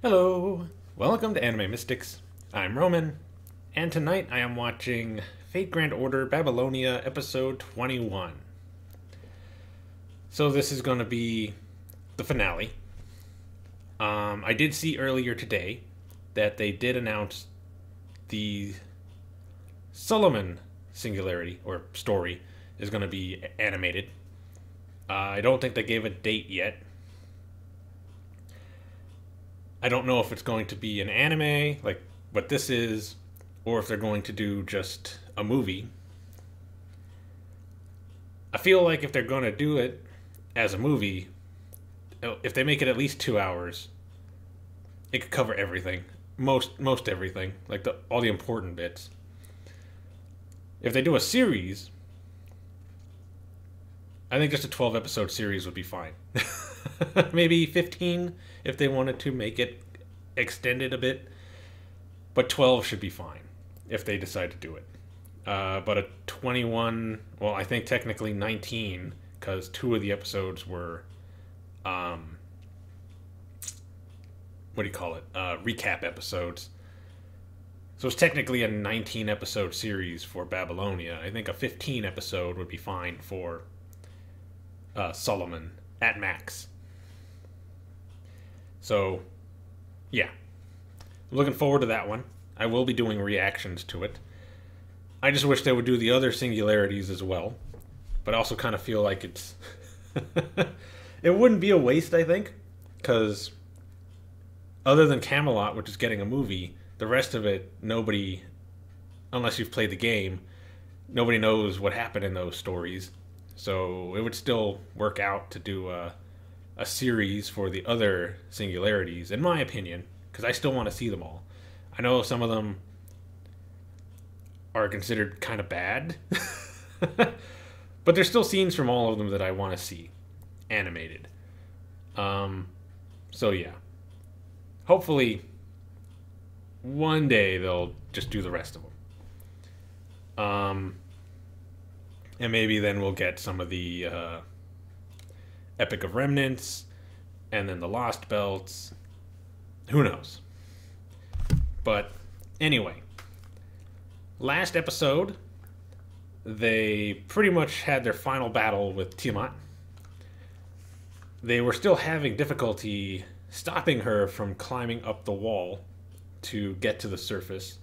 Hello! Welcome to Anime Mystics. I'm Roman, and tonight I am watching Fate Grand Order Babylonia episode 21. So this is going to be the finale. I did see earlier today that they did announce the Solomon singularity, or story, is going to be animated. I don't think they gave a date yet. I don't know if it's going to be an anime, like what this is, or if they're going to do just a movie. I feel like if they're going to do it as a movie, if they make it at least 2 hours, it could cover everything. Most everything, like all the important bits. If they do a series, I think just a 12 episode series would be fine. Maybe 15 if they wanted to make it extended a bit. But 12 should be fine if they decide to do it. But a 21, well, I think technically 19, because 2 of the episodes were, what do you call it? Recap episodes. So it's technically a 19 episode series for Babylonia. I think a 15 episode would be fine for Solomon at max. So, yeah. I'm looking forward to that one. I will be doing reactions to it. I just wish they would do the other singularities as well. But I also kind of feel like it's... it wouldn't be a waste, I think. Because other than Camelot, which is getting a movie, the rest of it, nobody, unless you've played the game, nobody knows what happened in those stories. So it would still work out to do a series for the other singularities, in my opinion, because I still want to see them all. I know some of them are considered kind of bad, but there's still scenes from all of them that I want to see animated. So yeah. Hopefully, one day they'll just do the rest of them. And maybe then we'll get some of the Epic of Remnants, and then the Lost Belts. Who knows? But anyway, last episode, they pretty much had their final battle with Tiamat. They were still having difficulty stopping her from climbing up the wall to get to the surface.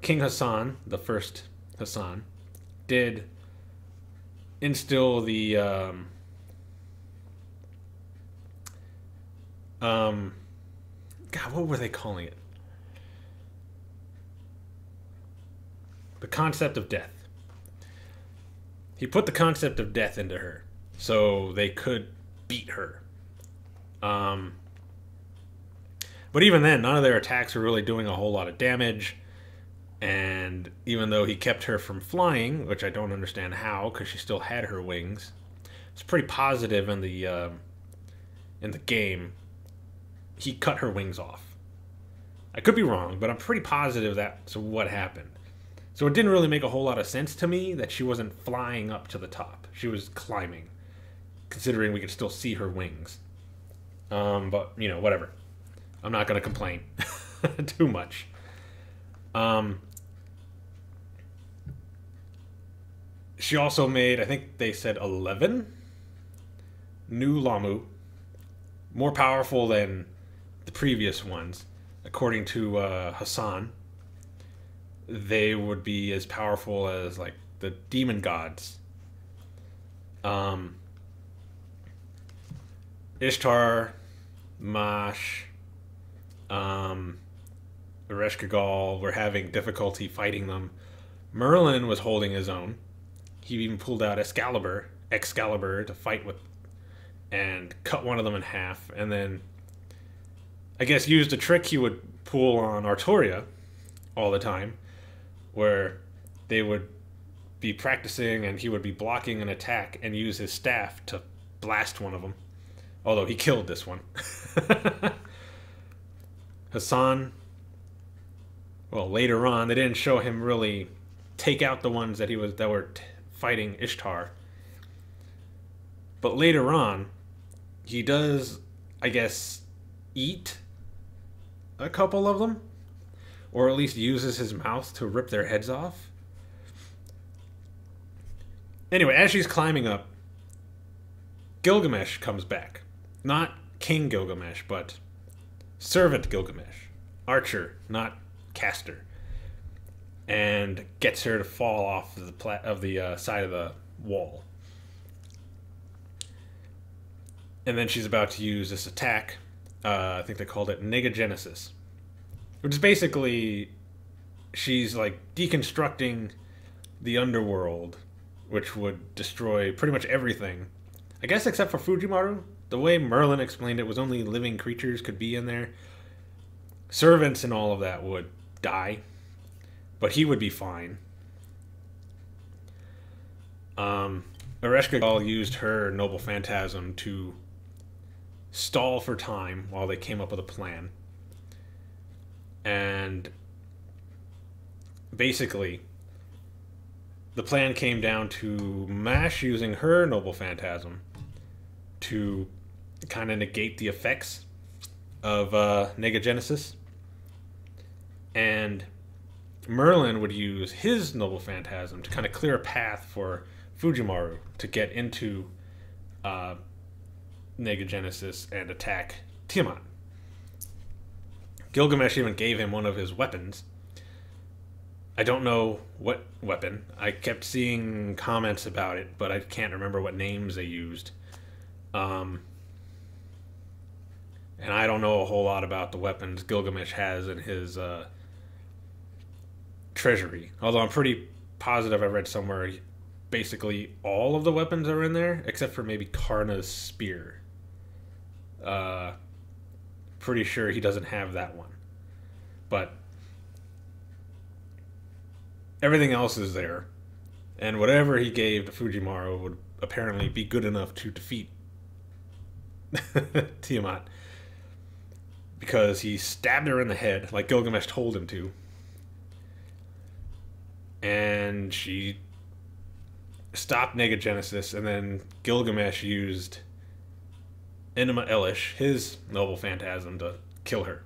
King Hassan, the first Hassan, did instill the God, what were they calling it? The concept of death. He put the concept of death into her so they could beat her. But even then, none of their attacks were really doing a whole lot of damage. And even though he kept her from flying, which I don't understand how, because she still had her wings, it's pretty positive in the game. He cut her wings off. I could be wrong, but I'm pretty positive that's what happened. So it didn't really make a whole lot of sense to me that she wasn't flying up to the top. She was climbing, considering we could still see her wings. But, you know, whatever. I'm not going to complain too much. She also made, I think they said 11 new Lamu, more powerful than the previous ones. According to Hassan, they would be as powerful as like the demon gods. Ishtar, Mash, Ereshkigal were having difficulty fighting them. Merlin was holding his own. He even pulled out Excalibur to fight with and cut one of them in half, and then I guess used a trick he would pull on Artoria all the time, where they would be practicing and he would be blocking an attack and use his staff to blast one of them. Although he killed this one. Hassan, well, later on, they didn't show him really take out the ones that were fighting Ishtar. But later on, he does, I guess, eat a couple of them, or at least uses his mouth to rip their heads off. Anyway, as she's climbing up, Gilgamesh comes back. Not King Gilgamesh, but Servant Gilgamesh. Archer, not caster. And gets her to fall off the side of the wall. And then she's about to use this attack. I think they called it Negagenesis. Which is basically, she's like deconstructing the underworld, which would destroy pretty much everything. I guess except for Fujimaru. The way Merlin explained it was only living creatures could be in there. Servants and all of that would die, but he would be fine. Ereshkigal used her Noble Phantasm to stall for time while they came up with a plan. And basically, the plan came down to Mash using her Noble Phantasm to kind of negate the effects of Negagenesis. And Merlin would use his Noble Phantasm to kind of clear a path for Fujimaru to get into Negagenesis and attack Tiamat. Gilgamesh even gave him one of his weapons. I don't know what weapon. I kept seeing comments about it, but I can't remember what names they used. And I don't know a whole lot about the weapons Gilgamesh has in his treasury. Although I'm pretty positive I read somewhere basically all of the weapons are in there, except for maybe Karna's spear. Pretty sure he doesn't have that one. But everything else is there. And whatever he gave to Fujimaru would apparently be good enough to defeat Tiamat. Because he stabbed her in the head, like Gilgamesh told him to. And she stopped Negagenesis, and then Gilgamesh used Enema Elish, his Noble Phantasm, to kill her.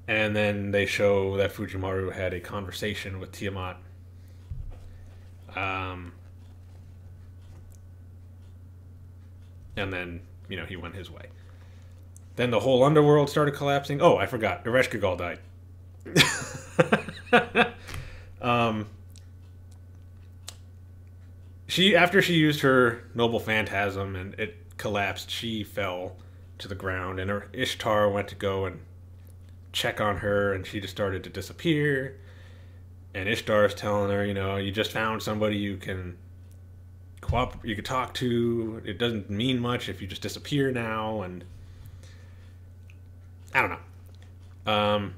And then they show that Fujimaru had a conversation with Tiamat. And then, he went his way. Then the whole underworld started collapsing. Oh, I forgot. Ereshkigal died. After she used her Noble Phantasm and it collapsed, she fell to the ground, and her Ishtar went to go and check on her, and she just started to disappear. And Ishtar's telling her, you just found somebody you can talk to. It doesn't mean much if you just disappear now. And I don't know.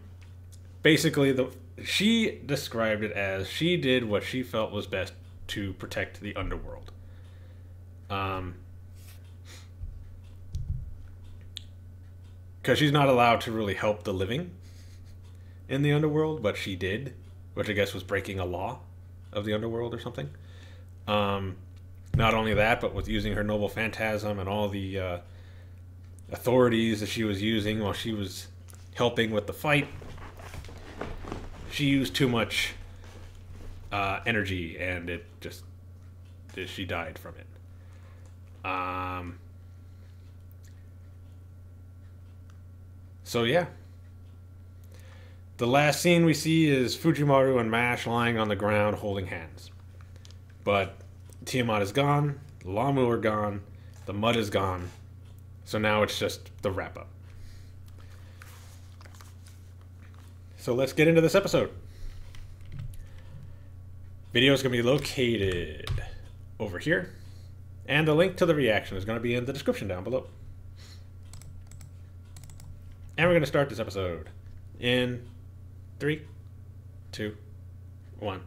Basically, she described it as she did what she felt was best to protect the underworld. Because she's not allowed to really help the living in the underworld, but she did, which I guess was breaking a law of the underworld or something. Not only that, but with using her Noble Phantasm and all the authorities that she was using while she was helping with the fight, she used too much energy, and she died from it. So yeah. The last scene we see is Fujimaru and Mash lying on the ground holding hands. But Tiamat is gone, the Lamu are gone, the mud is gone. So now it's just the wrap-up. So let's get into this episode. Video is going to be located over here. And the link to the reaction is going to be in the description down below. And we're going to start this episode in 3, 2, 1.